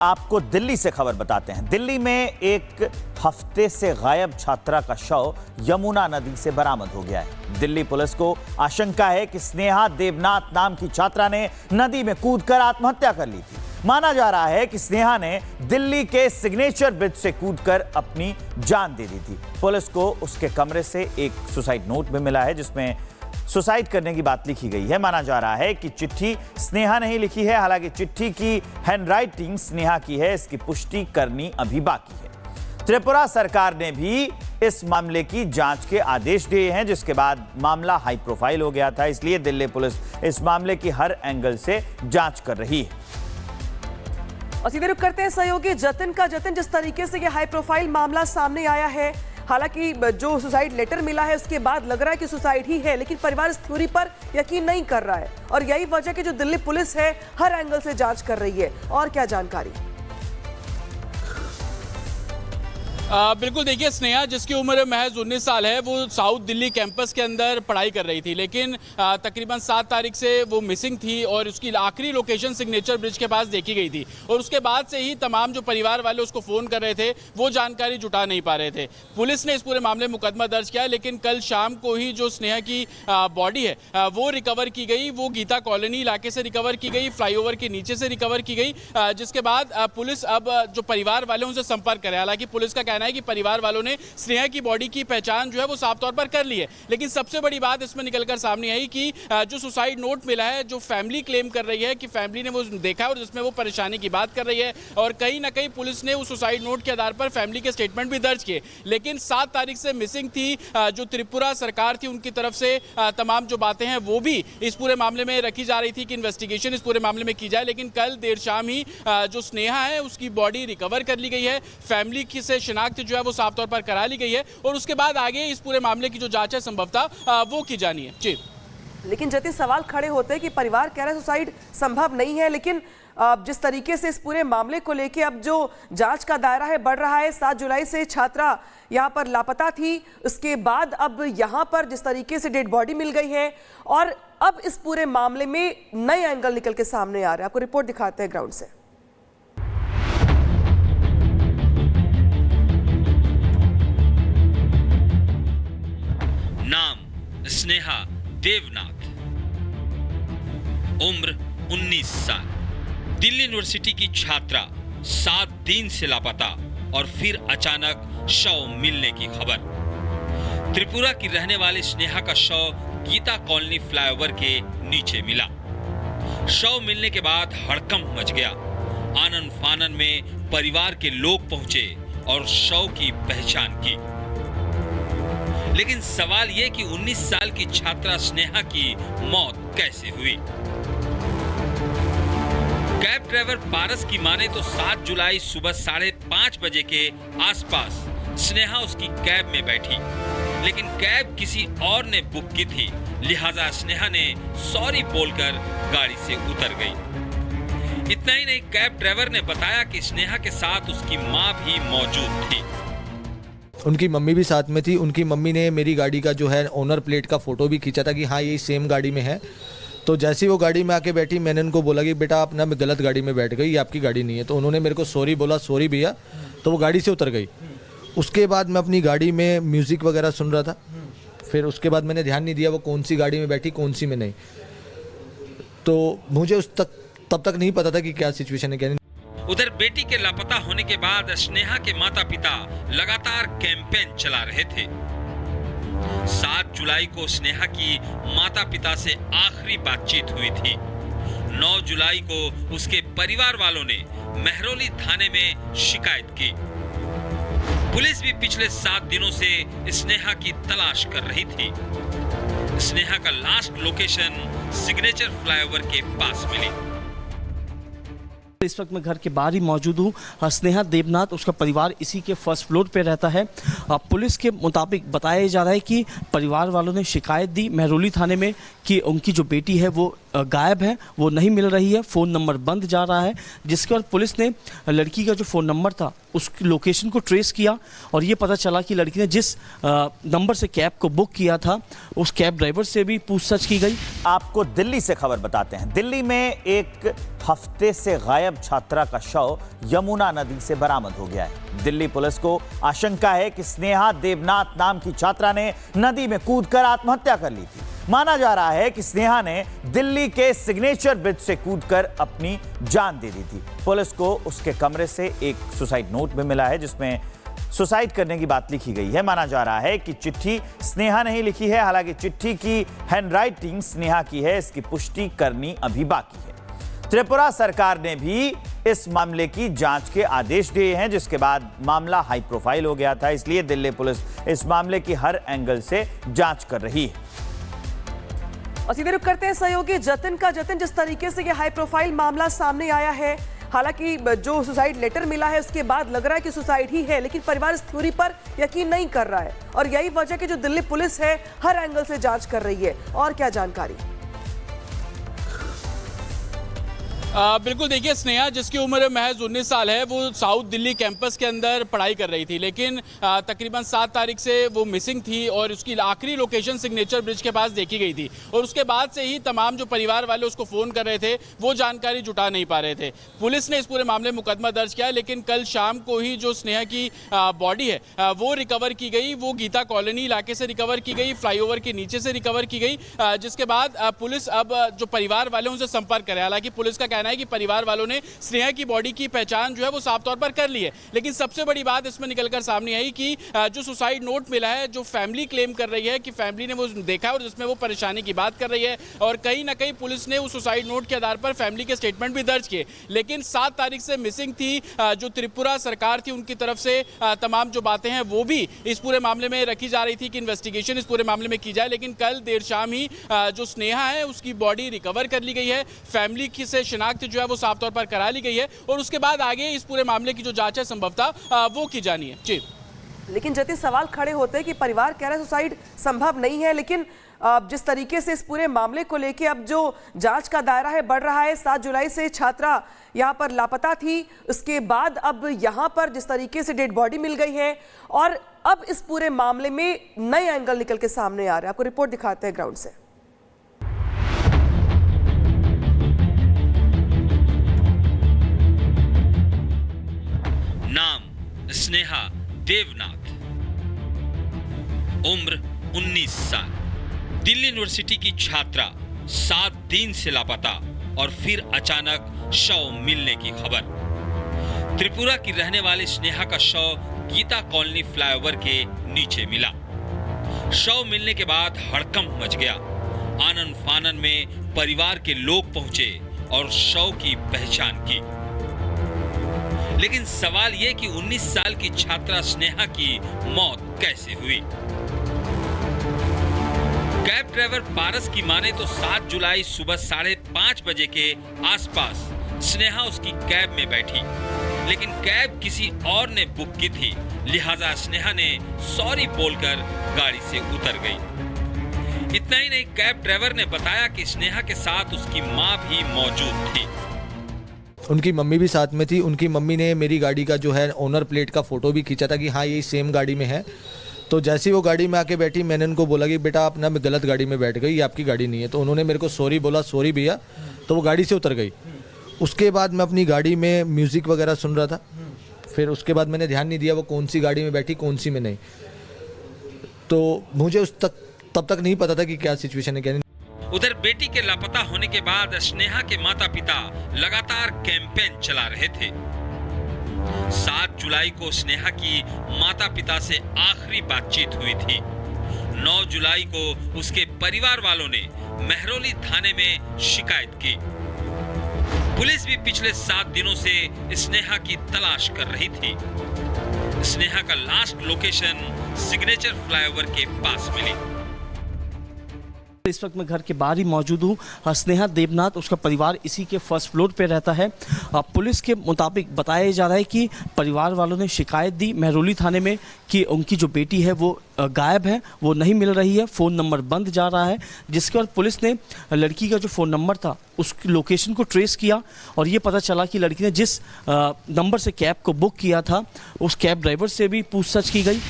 आपको दिल्ली से खबर बताते हैं। दिल्ली में एक हफ्ते से गायब छात्रा का शव यमुना नदी से बरामद हो गया है। दिल्ली पुलिस को आशंका है कि स्नेहा देवनाथ नाम की छात्रा ने नदी में कूदकर आत्महत्या कर ली थी। माना जा रहा है कि स्नेहा ने दिल्ली के सिग्नेचर ब्रिज से कूदकर अपनी जान दे दी थी। पुलिस को उसके कमरे से एक सुसाइड नोट भी मिला है जिसमें सुसाइड करने की बात लिखी गई है। माना जा रहा है कि चिट्ठी स्नेहा नहीं लिखी है। हालांकि चिट्ठी की हैंडराइटिंग स्नेहा की है, इसकी पुष्टि करनी अभी बाकी है। त्रिपुरा सरकार ने भी इस मामले की जांच के आदेश दिए हैं, जिसके बाद मामला हाई प्रोफाइल हो गया था। इसलिए दिल्ली पुलिस इस मामले की हर एंगल से जांच कर रही है। और सीधे रुक करते हैं सहयोगी जतिन का। जतिन, जिस तरीके से यह हाई प्रोफाइल मामला सामने आया है, हालांकि जो सुसाइड लेटर मिला है उसके बाद लग रहा है कि सुसाइड ही है, लेकिन परिवार इस थ्योरी पर यकीन नहीं कर रहा है और यही वजह कि जो दिल्ली पुलिस है हर एंगल से जांच कर रही है। और क्या जानकारी? बिल्कुल, देखिए, स्नेहा जिसकी उम्र महज 19 साल है, वो साउथ दिल्ली कैंपस के अंदर पढ़ाई कर रही थी, लेकिन तकरीबन 7 तारीख से वो मिसिंग थी और उसकी आखिरी लोकेशन सिग्नेचर ब्रिज के पास देखी गई थी। और उसके बाद से ही तमाम जो परिवार वाले उसको फ़ोन कर रहे थे वो जानकारी जुटा नहीं पा रहे थे। पुलिस ने इस पूरे मामले में मुकदमा दर्ज किया, लेकिन कल शाम को ही जो स्नेहा की बॉडी है वो रिकवर की गई। वो गीता कॉलोनी इलाके से रिकवर की गई, फ्लाईओवर के नीचे से रिकवर की गई, जिसके बाद पुलिस अब जो परिवार वाले उनसे संपर्क करे। हालांकि पुलिस का कहना है कि परिवार वालों ने स्नेहा की बॉडी की पहचान जो है वो साफ तौर पर कर ली है, लेकिन सबसे बड़ी बात इसमें निकलकर सामने आई कि जो सुसाइड नोट मिला है, जो फैमिली क्लेम कर रही है कि फैमिली ने वो देखा है और जिसमें वो परेशानी की बात कर रही है, और कहीं ना कहीं पुलिस ने उस सुसाइड नोट के आधार पर फैमिली के स्टेटमेंट भी दर्ज किए। लेकिन 7 तारीख से मिसिंग थी, जो त्रिपुरा सरकार थी उनकी तरफ से तमाम जो बातें हैं वो भी इस पूरे मामले में रखी जा रही थी कि इन्वेस्टिगेशन इस पूरे मामले में की जाए। लेकिन कल देर शाम ही जो स्नेहा है उसकी बॉडी रिकवर कर ली गई है, फैमिली की से शिनाख्त जो है वो साफ तौर पर करा ली गई है और उसके बाद आगे इस पूरे मामले की जो जांच है संभवतः वो की जानी है। जी, लेकिन जतिन, सवाल खड़े होते हैं कि परिवार कह रहा है सुसाइड संभव नहीं है, लेकिन जिस तरीके से इस पूरे मामले को लेके अब जो जांच का दायरा है बढ़ रहा है, 7 जुलाई से छात्रा यहां पर लापता थी, उसके बाद अब यहां पर जिस तरीके से डेड बॉडी मिल गई है और अब इस पूरे मामले में नए एंगल निकल के सामने आ रहे हैं। आपको रिपोर्ट दिखाते हैं ग्राउंड से। नाम स्नेहा देवनाथ, उम्र 19 साल, दिल्ली यूनिवर्सिटी की छात्रा, 7 दिन से लापता और फिर अचानक शव मिलने की खबर। त्रिपुरा की रहने वाली स्नेहा का शव गीता कॉलोनी फ्लाईओवर के नीचे मिला। शव मिलने के बाद हड़कंप मच गया। आनन फानन में परिवार के लोग पहुंचे और शव की पहचान की। लेकिन सवाल यह कि 19 साल की छात्रा स्नेहा की मौत कैसे हुई? कैब ड्राइवर पारस की माने तो 7 जुलाई सुबह 5:30 बजे के आसपास स्नेहा उसकी कैब में बैठी, लेकिन कैब किसी और ने बुक की थी, लिहाजा स्नेहा ने सॉरी बोलकर गाड़ी से उतर गई। इतना ही नहीं, कैब ड्राइवर ने बताया कि स्नेहा के साथ उसकी मां भी मौजूद थी। उनकी मम्मी भी साथ में थी। उनकी मम्मी ने मेरी गाड़ी का जो है ओनर प्लेट का फोटो भी खींचा था कि हाँ ये सेम गाड़ी में है। तो जैसे ही वो गाड़ी में आके बैठी, मैंने उनको बोला कि बेटा आप ना गलत गाड़ी में बैठ गई, ये आपकी गाड़ी नहीं है। तो उन्होंने मेरे को सॉरी बोला, सॉरी भैया, तो वो गाड़ी से उतर गई। उसके बाद मैं अपनी गाड़ी में म्यूज़िक वगैरह सुन रहा था। फिर उसके बाद मैंने ध्यान नहीं दिया वो कौन सी गाड़ी में बैठी, कौन सी में नहीं। तो मुझे तब तक नहीं पता था कि क्या सिचुएशन है क्या नहीं। उधर बेटी के लापता होने के बाद स्नेहा के माता पिता लगातार कैंपेन चला रहे थे। 7 जुलाई को स्नेहा की माता पिता से आखिरी बातचीत हुई थी। 9 जुलाई को उसके परिवार वालों ने मेहरौली थाने में शिकायत की। पुलिस भी पिछले 7 दिनों से स्नेहा की तलाश कर रही थी। स्नेहा का लास्ट लोकेशन सिग्नेचर फ्लाईओवर के पास मिली। इस वक्त मैं घर के बाहर ही मौजूद हूँ। स्नेहा देवनाथ, उसका परिवार इसी के फर्स्ट फ्लोर पे रहता है। पुलिस के मुताबिक बताया जा रहा है कि परिवार वालों ने शिकायत दी मेहरौली थाने में कि उनकी जो बेटी है वो गायब है, वो नहीं मिल रही है, फ़ोन नंबर बंद जा रहा है, जिसके बाद पुलिस ने लड़की का जो फ़ोन नंबर था उसकी लोकेशन को ट्रेस किया और ये पता चला कि लड़की ने जिस नंबर से कैब को बुक किया था उस कैब ड्राइवर से भी पूछताछ की गई। आपको दिल्ली से खबर बताते हैं। दिल्ली में एक हफ्ते से गायब छात्रा का शव यमुना नदी से बरामद हो गया है। दिल्ली पुलिस को आशंका है कि स्नेहा देवनाथ नाम की छात्रा ने नदी में कूदकर आत्महत्या कर ली थी। माना जा रहा है कि स्नेहा ने दिल्ली के सिग्नेचर ब्रिज से कूदकर अपनी जान दे दी थी। पुलिस को उसके कमरे से एक सुसाइड नोट भी मिला है जिसमें सुसाइड करने की बात लिखी गई है। माना जा रहा है कि चिट्ठी स्नेहा ने ही लिखी है। हालांकि चिट्ठी की हैंडराइटिंग स्नेहा की है, इसकी पुष्टि करनी अभी बाकी है। त्रिपुरा सरकार ने भी इस मामले की जांच के आदेश दिए हैं, जिसके बाद मामला हाई प्रोफाइल हो गया था। इसलिए दिल्ली पुलिस इस मामले की हर एंगल से जांच कर रही है। और सीधे रुक करते हैं सहयोगी जतिन का। जतिन, जिस तरीके से ये हाई प्रोफाइल मामला सामने आया है, हालांकि जो सुसाइड लेटर मिला है उसके बाद लग रहा है कि सुसाइड ही है, लेकिन परिवार इस थ्योरी पर यकीन नहीं कर रहा है और यही वजह कि जो दिल्ली पुलिस है हर एंगल से जांच कर रही है। और क्या जानकारी? बिल्कुल देखिए, स्नेहा जिसकी उम्र महज 19 साल है, वो साउथ दिल्ली कैंपस के अंदर पढ़ाई कर रही थी, लेकिन तकरीबन 7 तारीख से वो मिसिंग थी और उसकी आखिरी लोकेशन सिग्नेचर ब्रिज के पास देखी गई थी। और उसके बाद से ही तमाम जो परिवार वाले उसको फ़ोन कर रहे थे वो जानकारी जुटा नहीं पा रहे थे। पुलिस ने इस पूरे मामले में मुकदमा दर्ज किया, लेकिन कल शाम को ही जो स्नेहा की बॉडी है वो रिकवर की गई। वो गीता कॉलोनी इलाके से रिकवर की गई, फ्लाईओवर के नीचे से रिकवर की गई, जिसके बाद पुलिस अब जो परिवार वाले उनसे संपर्क करे। हालांकि पुलिस का कहना है कि परिवार वालों ने स्नेहा की बॉडी की पहचान जो है वो साफ तौर पर कर ली है, लेकिन सबसे बड़ी बात इसमें निकलकर सामने आई कि जो सुसाइड नोट मिला है, जो फैमिली क्लेम कर रही है कि फैमिली ने वो देखा है और जिसमें वो परेशानी की बात कर रही है, और कहीं ना कहीं पुलिस ने उस सुसाइड नोट के आधार पर फैमिली के स्टेटमेंट भी दर्ज किए। लेकिन 7 तारीख से मिसिंग थी, जो त्रिपुरा सरकार थी उनकी तरफ से तमाम जो बातें हैं वो भी इस पूरे मामले में रखी जा रही थी कि इन्वेस्टिगेशन इस पूरे मामले में की जाए। लेकिन कल देर शाम ही जो स्नेहा है उसकी बॉडी रिकवर कर ली गई है, फैमिली की से शिनाख्त जो है वो साफ तौर पर करा ली गई है और उसके बाद आगे इस पूरे मामले की जो जांच है संभवतः वो की जानी है। जी, लेकिन जति सवाल खड़े होते हैं कि परिवार कह रहा है सुसाइड संभव नहीं है, लेकिन जिस तरीके से इस पूरे मामले को लेके अब जो जांच का दायरा है बढ़ रहा है, 7 जुलाई से छात्रा यहां पर लापता थी, उसके बाद अब यहां पर जिस तरीके से डेड बॉडी मिल गई है और अब इस पूरे मामले में नए एंगल निकल के सामने आ रहे हैं। आपको रिपोर्ट दिखाते हैं ग्राउंड से। नाम स्नेहा देवनाथ, उम्र 19 साल, दिल्ली यूनिवर्सिटी की छात्रा, 7 दिन से लापता और फिर अचानक शव मिलने की खबर। त्रिपुरा की रहने वाली स्नेहा का शव गीता कॉलोनी फ्लाईओवर के नीचे मिला। शव मिलने के बाद हड़कंप मच गया। आनन फानन में परिवार के लोग पहुंचे और शव की पहचान की। लेकिन सवाल यह कि 19 साल की छात्रा स्नेहा की मौत कैसे हुई। कैब ड्राइवर पारस की माने तो 7 जुलाई सुबह 5:30 बजे के आसपास स्नेहा उसकी कैब में बैठी, लेकिन कैब किसी और ने बुक की थी, लिहाजा स्नेहा ने सॉरी बोलकर गाड़ी से उतर गई। इतना ही नहीं, कैब ड्राइवर ने बताया कि स्नेहा के साथ उसकी मां भी मौजूद थी। उनकी मम्मी भी साथ में थी। उनकी मम्मी ने मेरी गाड़ी का जो है ओनर प्लेट का फ़ोटो भी खींचा था कि हाँ ये सेम गाड़ी में है। तो जैसे ही वो गाड़ी में आके बैठी, मैंने उनको बोला कि बेटा आप ना गलत गाड़ी में बैठ गई, ये आपकी गाड़ी नहीं है। तो उन्होंने मेरे को सॉरी बोला, सॉरी भैया, तो वो गाड़ी से उतर गई। उसके बाद मैं अपनी गाड़ी में म्यूज़िक वगैरह सुन रहा था। फिर उसके बाद मैंने ध्यान नहीं दिया वो कौन सी गाड़ी में बैठी, कौन सी में नहीं। तो मुझे तब तक नहीं पता था कि क्या सिचुएशन है क्या नहीं। उधर बेटी के लापता होने के बाद स्नेहा के माता पिता लगातार कैंपेन चला रहे थे। 7 जुलाई को स्नेहा की माता पिता से आखिरी बातचीत हुई थी। 9 जुलाई को उसके परिवार वालों ने मेहरौली थाने में शिकायत की। पुलिस भी पिछले 7 दिनों से स्नेहा की तलाश कर रही थी। स्नेहा का लास्ट लोकेशन सिग्नेचर फ्लाईओवर के पास मिली। इस वक्त मैं घर के बाहर ही मौजूद हूँ। स्नेहा देवनाथ, उसका परिवार इसी के फर्स्ट फ्लोर पे रहता है। पुलिस के मुताबिक बताया जा रहा है कि परिवार वालों ने शिकायत दी महरौली थाने में कि उनकी जो बेटी है वो गायब है, वो नहीं मिल रही है, फ़ोन नंबर बंद जा रहा है। जिसके बाद पुलिस ने लड़की का जो फ़ोन नंबर था उसकी लोकेशन को ट्रेस किया और ये पता चला कि लड़की ने जिस नंबर से कैब को बुक किया था उस कैब ड्राइवर से भी पूछताछ की गई।